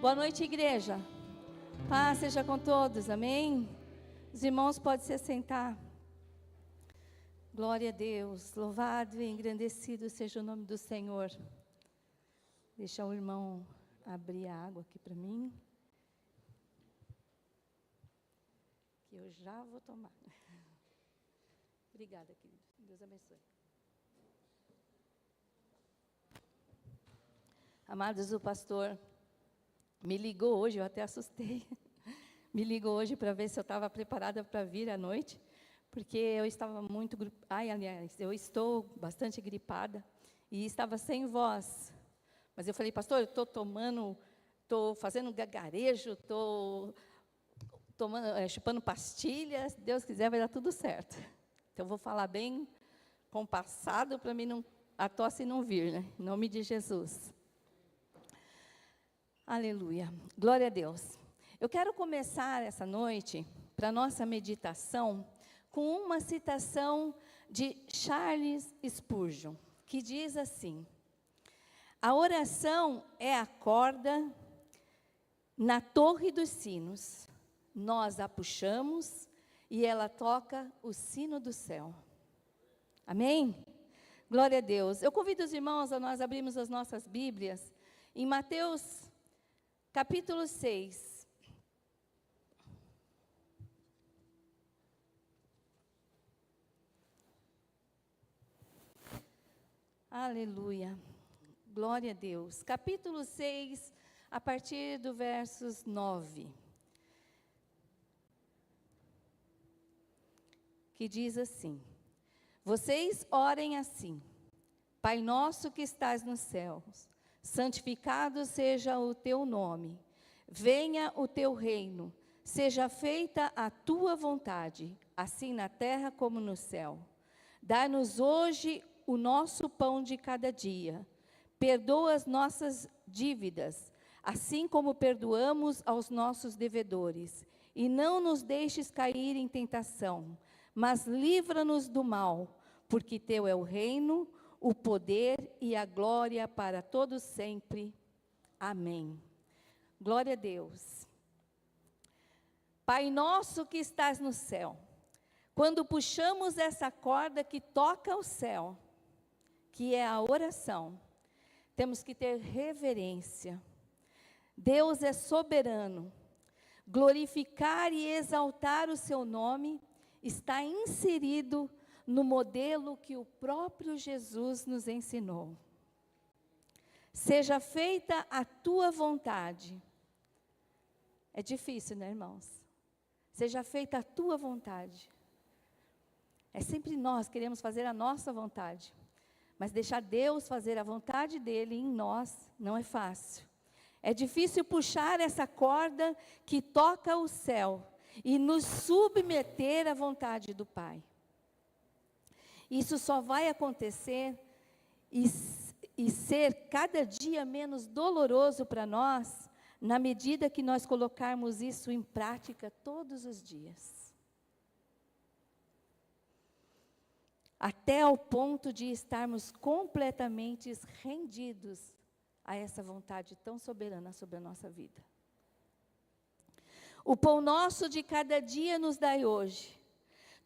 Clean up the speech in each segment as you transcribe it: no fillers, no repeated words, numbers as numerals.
Boa noite, igreja. Paz seja com todos, amém? Os irmãos podem se assentar. Glória a Deus, louvado e engrandecido seja o nome do Senhor. Deixa o irmão abrir a água aqui para mim, que eu já vou tomar. Obrigada, querido. Deus abençoe. Amados, o pastor me ligou hoje, eu até assustei. Me ligou hoje para ver se eu estava preparada para vir à noite, porque eu estava muito... aliás, eu estou bastante gripada e estava sem voz. Mas eu falei, pastor, eu estou fazendo gagarejo, estou chupando pastilhas, se Deus quiser vai dar tudo certo. Então, eu vou falar bem compassado para mim a tosse não vir, né? Em nome de Jesus. Aleluia. Glória a Deus. Eu quero começar essa noite, para a nossa meditação, com uma citação de Charles Spurgeon, que diz assim: a oração é a corda na torre dos sinos. Nós a puxamos e ela toca o sino do céu. Amém? Glória a Deus. Eu convido os irmãos a nós abrirmos as nossas Bíblias em Mateus capítulo 6. Aleluia. Glória a Deus. Capítulo 6, a partir do versos 9. Que diz assim: vocês orem assim: Pai nosso que estás nos céus, santificado seja o teu nome, venha o teu reino, seja feita a tua vontade, assim na terra como no céu. Dá-nos hoje o nosso pão de cada dia, perdoa as nossas dívidas, assim como perdoamos aos nossos devedores, e não nos deixes cair em tentação, mas livra-nos do mal, porque teu é o reino, o poder e a glória para todos sempre. Amém. Glória a Deus. Pai nosso que estás no céu, quando puxamos essa corda que toca o céu, que é a oração, temos que ter reverência. Deus é soberano. Glorificar e exaltar o seu nome está inserido no modelo que o próprio Jesus nos ensinou. Seja feita a tua vontade. É difícil, né, irmãos? Seja feita a tua vontade. É sempre nós queremos fazer a nossa vontade. Mas deixar Deus fazer a vontade dele em nós não é fácil. É difícil puxar essa corda que toca o céu e nos submeter à vontade do Pai. Isso só vai acontecer e ser cada dia menos doloroso para nós, na medida que nós colocarmos isso em prática todos os dias. Até ao ponto de estarmos completamente rendidos a essa vontade tão soberana sobre a nossa vida. O pão nosso de cada dia nos dai hoje.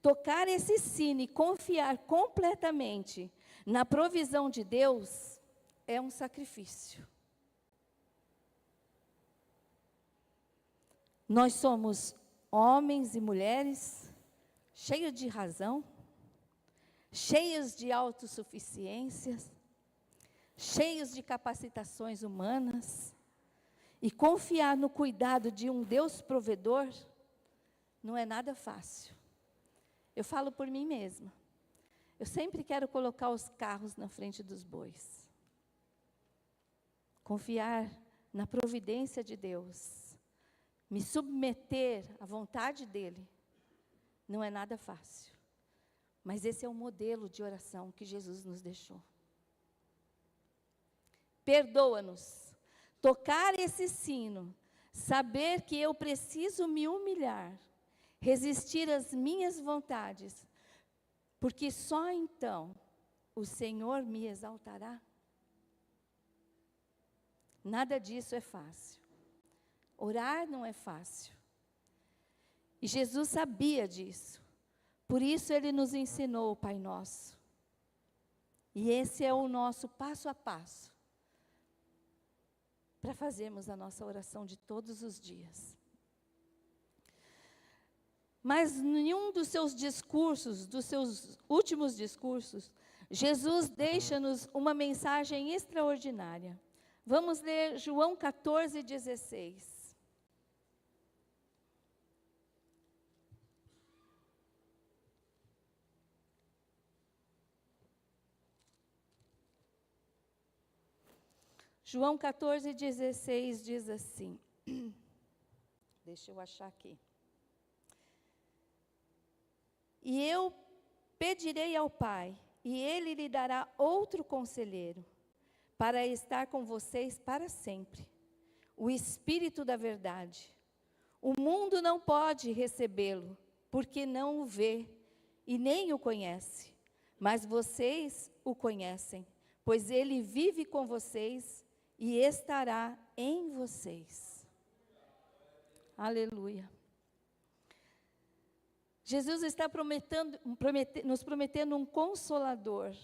Tocar esse sino e confiar completamente na provisão de Deus é um sacrifício. Nós somos homens e mulheres cheios de razão, cheios de autossuficiências, cheios de capacitações humanas, e confiar no cuidado de um Deus provedor não é nada fácil. Eu falo por mim mesma. Eu sempre quero colocar os carros na frente dos bois. Confiar na providência de Deus, me submeter à vontade dEle, não é nada fácil. Mas esse é o modelo de oração que Jesus nos deixou. Perdoa-nos. Tocar esse sino, saber que eu preciso me humilhar, resistir às minhas vontades, porque só então o Senhor me exaltará. Nada disso é fácil. Orar não é fácil. E Jesus sabia disso. Por isso Ele nos ensinou o Pai Nosso. E esse é o nosso passo a passo para fazermos a nossa oração de todos os dias. Mas nenhum dos seus discursos, dos seus últimos discursos, Jesus deixa-nos uma mensagem extraordinária. Vamos ler João 14, 16. João 14, 16 diz assim. Deixa eu achar aqui. E eu pedirei ao Pai, e Ele lhe dará outro conselheiro, para estar com vocês para sempre, o Espírito da verdade. O mundo não pode recebê-lo, porque não o vê e nem o conhece. Mas vocês o conhecem, pois Ele vive com vocês e estará em vocês. Aleluia. Jesus está nos prometendo um consolador.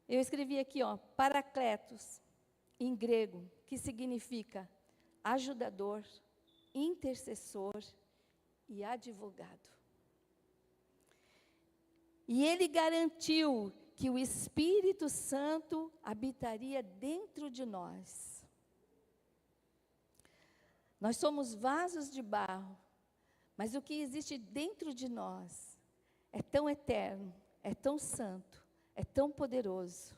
Eu escrevi aqui, Paracletos, em grego, que significa ajudador, intercessor e advogado. E Ele garantiu que o Espírito Santo habitaria dentro de nós. Nós somos vasos de barro, mas o que existe dentro de nós é tão eterno, é tão santo, é tão poderoso,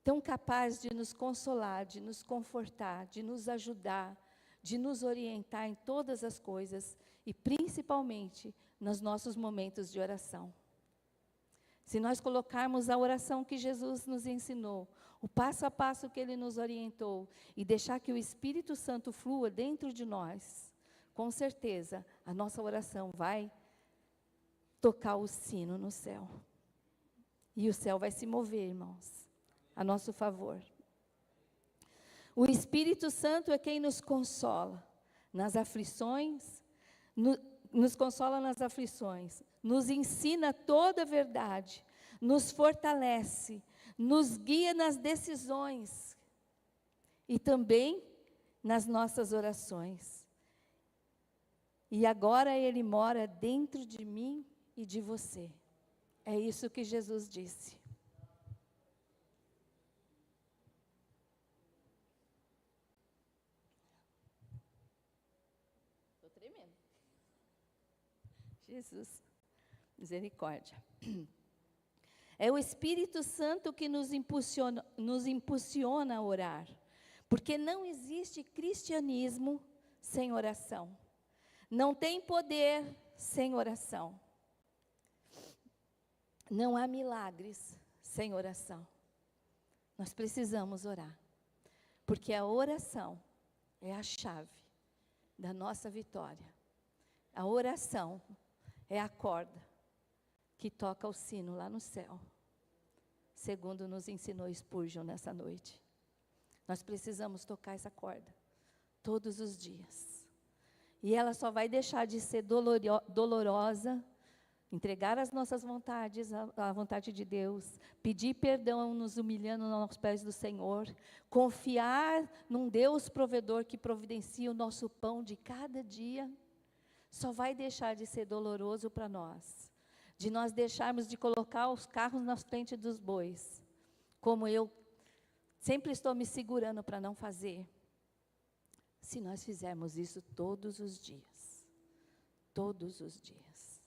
tão capaz de nos consolar, de nos confortar, de nos ajudar, de nos orientar em todas as coisas e principalmente nos nossos momentos de oração. Se nós colocarmos a oração que Jesus nos ensinou, o passo a passo que Ele nos orientou, e deixar que o Espírito Santo flua dentro de nós, com certeza a nossa oração vai tocar o sino no céu. E o céu vai se mover, irmãos, a nosso favor. O Espírito Santo é quem nos consola nas aflições, nos consola nas aflições, nos ensina toda a verdade, nos fortalece, nos guia nas decisões e também nas nossas orações. E agora Ele mora dentro de mim e de você. É isso que Jesus disse. Estou tremendo. Jesus, misericórdia. É o Espírito Santo que nos impulsiona a orar, porque não existe cristianismo sem oração. Não tem poder sem oração. Não há milagres sem oração. Nós precisamos orar, porque a oração é a chave da nossa vitória. A oração é a corda que toca o sino lá no céu, segundo nos ensinou Spurgeon nessa noite. Nós precisamos tocar essa corda todos os dias. E ela só vai deixar de ser dolorosa, entregar as nossas vontades à vontade de Deus, pedir perdão nos humilhando aos pés do Senhor, confiar num Deus provedor que providencia o nosso pão de cada dia, só vai deixar de ser doloroso para nós, de nós deixarmos de colocar os carros na frente dos bois, como eu sempre estou me segurando para não fazer, se nós fizermos isso todos os dias. Todos os dias.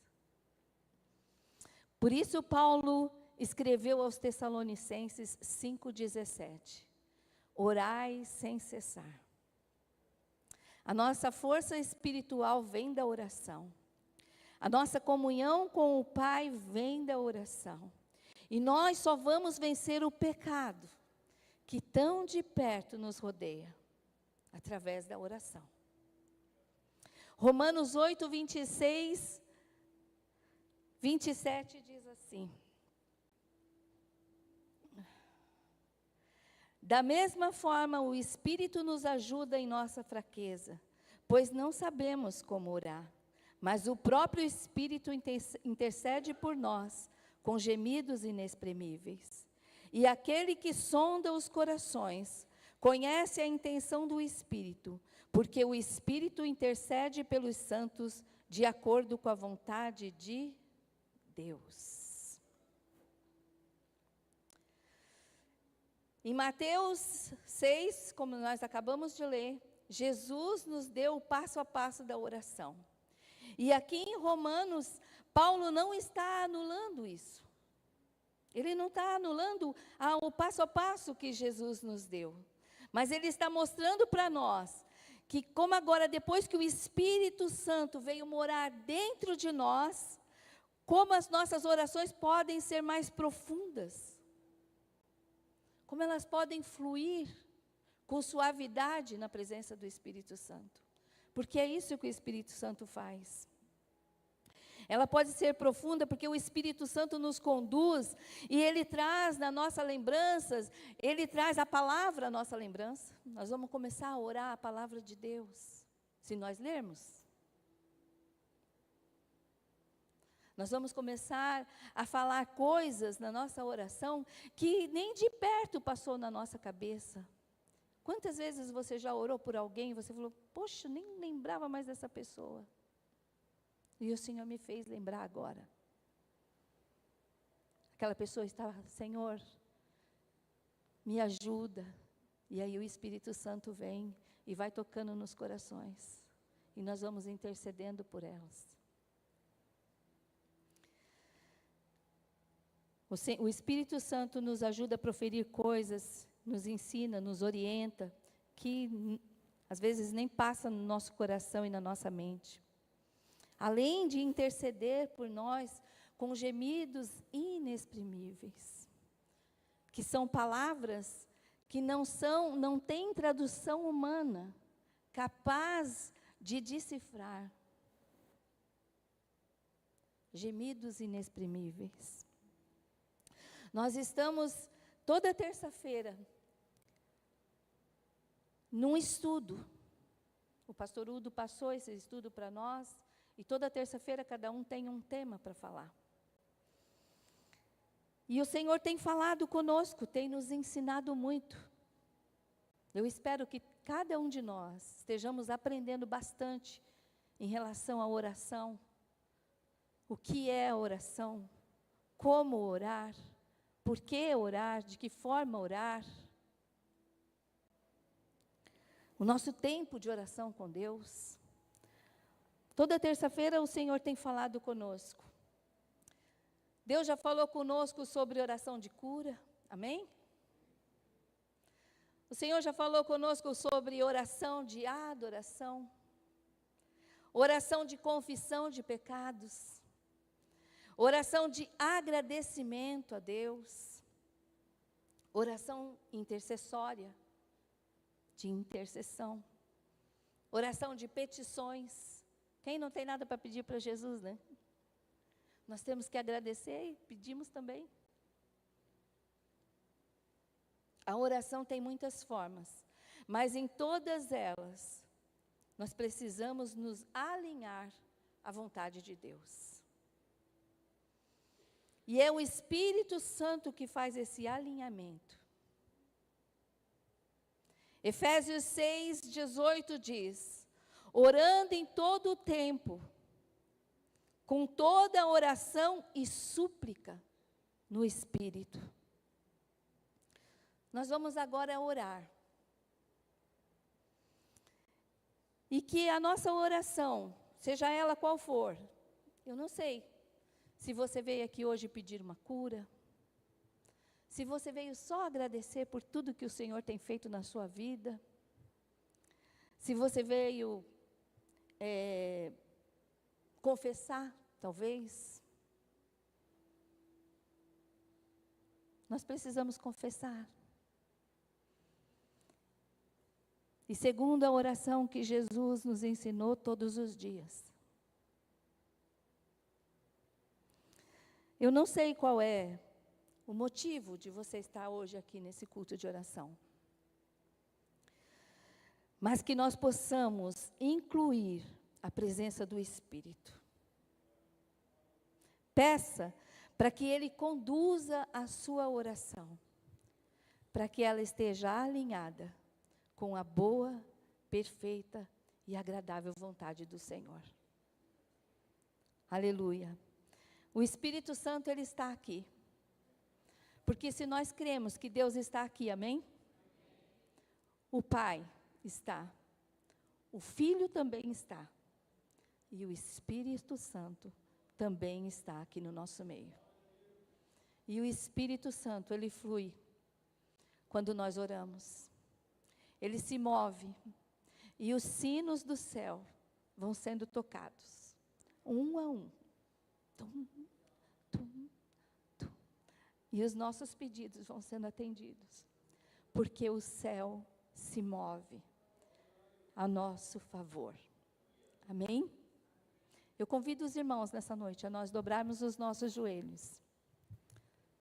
Por isso Paulo escreveu aos Tessalonicenses 5,17. Orai sem cessar. A nossa força espiritual vem da oração. A nossa comunhão com o Pai vem da oração. E nós só vamos vencer o pecado que tão de perto nos rodeia, através da oração. Romanos 8, 26, 27 diz assim: Da mesma forma, o Espírito nos ajuda em nossa fraqueza, pois não sabemos como orar, mas o próprio Espírito intercede por nós, com gemidos inexprimíveis. E aquele que sonda os corações, conhece a intenção do Espírito, porque o Espírito intercede pelos santos, de acordo com a vontade de Deus. Em Mateus 6, como nós acabamos de ler, Jesus nos deu o passo a passo da oração. E aqui em Romanos, Paulo não está anulando isso. Ele não está anulando o passo a passo que Jesus nos deu. Mas ele está mostrando para nós que, como agora, depois que o Espírito Santo veio morar dentro de nós, como as nossas orações podem ser mais profundas. Como elas podem fluir com suavidade na presença do Espírito Santo. Porque é isso que o Espírito Santo faz. Ela pode ser profunda porque o Espírito Santo nos conduz e Ele traz na nossa lembranças, Ele traz a palavra à nossa lembrança. Nós vamos começar a orar a palavra de Deus, se nós lermos. Nós vamos começar a falar coisas na nossa oração que nem de perto passou na nossa cabeça. Quantas vezes você já orou por alguém e você falou, poxa, nem lembrava mais dessa pessoa. E o Senhor me fez lembrar agora. Aquela pessoa estava, Senhor, me ajuda. E aí o Espírito Santo vem e vai tocando nos corações. E nós vamos intercedendo por elas. O Espírito Santo nos ajuda a proferir coisas, nos ensina, nos orienta, que às vezes nem passa no nosso coração e na nossa mente. Além de interceder por nós com gemidos inexprimíveis, que são palavras que não têm tradução humana, capaz de decifrar. Gemidos inexprimíveis. Nós estamos toda terça-feira num estudo. O pastor Udo passou esse estudo para nós. E toda terça-feira cada um tem um tema para falar. E o Senhor tem falado conosco, tem nos ensinado muito. Eu espero que cada um de nós estejamos aprendendo bastante em relação à oração. O que é a oração? Como orar? Por que orar? De que forma orar? O nosso tempo de oração com Deus. Toda terça-feira o Senhor tem falado conosco. Deus já falou conosco sobre oração de cura, amém? O Senhor já falou conosco sobre oração de adoração, oração de confissão de pecados, oração de agradecimento a Deus, oração intercessória, de intercessão, oração de petições. Quem não tem nada para pedir para Jesus, né? Nós temos que agradecer e pedimos também. A oração tem muitas formas, mas em todas elas, nós precisamos nos alinhar à vontade de Deus. E é o Espírito Santo que faz esse alinhamento. Efésios 6:18 diz: orando em todo o tempo, com toda oração e súplica no Espírito. Nós vamos agora orar. E que a nossa oração, seja ela qual for, eu não sei se você veio aqui hoje pedir uma cura, se você veio só agradecer por tudo que o Senhor tem feito na sua vida, se você veio confessar, talvez. Nós precisamos confessar. E segundo a oração que Jesus nos ensinou todos os dias. Eu não sei qual é o motivo de você estar hoje aqui nesse culto de oração. mas que nós possamos incluir a presença do Espírito. Peça para que Ele conduza a sua oração, para que ela esteja alinhada com a boa, perfeita e agradável vontade do Senhor. Aleluia. O Espírito Santo, Ele está aqui. Porque se nós cremos que Deus está aqui, amém? O Pai está. O Filho também está. E o Espírito Santo também está aqui no nosso meio. E o Espírito Santo, ele flui quando nós oramos. Ele se move. E os sinos do céu vão sendo tocados, um a um. Tum, tum, tum. E os nossos pedidos vão sendo atendidos. Porque o céu se move a nosso favor. Amém? Eu convido os irmãos nessa noite a nós dobrarmos os nossos joelhos.